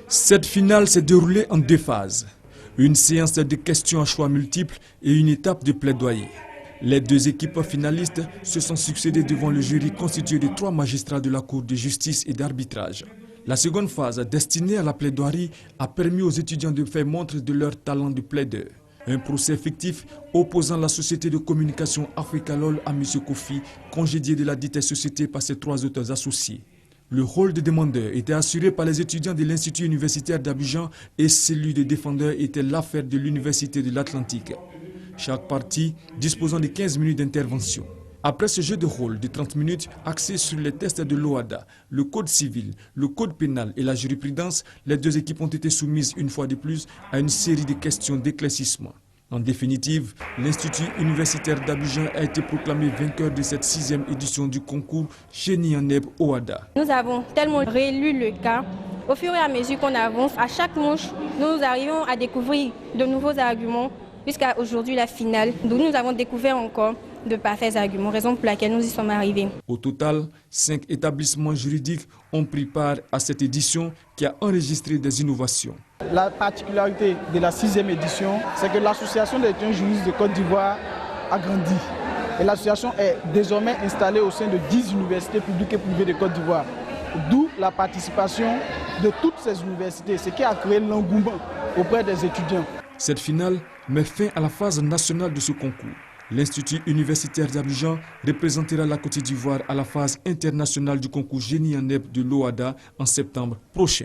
Cette finale s'est déroulée en 2 phases. Une séance de questions à choix multiples et une étape de plaidoyer. Les 2 équipes finalistes se sont succédées devant le jury constitué de 3 magistrats de la Cour de justice et d'arbitrage. La seconde phase, destinée à la plaidoirie, a permis aux étudiants de faire montre de leur talent de plaideur. Un procès fictif opposant la société de communication Africalol à M. Kofi, congédié de la dite société par ses 3 autres associés. Le rôle de demandeur était assuré par les étudiants de l'Institut universitaire d'Abidjan et celui de défendeur était l'affaire de l'Université de l'Atlantique. Chaque partie disposant de 15 minutes d'intervention. Après ce jeu de rôle de 30 minutes axé sur les tests de l'OHADA, le code civil, le code pénal et la jurisprudence, les 2 équipes ont été soumises une fois de plus à une série de questions d'éclaircissement. En définitive, l'Institut universitaire d'Abidjan a été proclamé vainqueur de cette 6e édition du concours Génie en herbe OHADA. Nous avons tellement rélu le cas. Au fur et à mesure qu'on avance, à chaque manche, nous arrivons à découvrir de nouveaux arguments jusqu'à aujourd'hui la finale. Donc nous avons découvert encore de parfaits arguments, raison pour laquelle nous y sommes arrivés. Au total, 5 établissements juridiques ont pris part à cette édition qui a enregistré des innovations. La particularité de la 6e édition, c'est que l'association des étudiants juristes de Côte d'Ivoire a grandi. Et l'association est désormais installée au sein de 10 universités publiques et privées de Côte d'Ivoire. D'où la participation de toutes ces universités, ce qui a créé l'engouement auprès des étudiants. Cette finale met fin à la phase nationale de ce concours. L'Institut universitaire d'Abidjan représentera la Côte d'Ivoire à la phase internationale du concours Génie en herbe de l'OHADA en septembre prochain.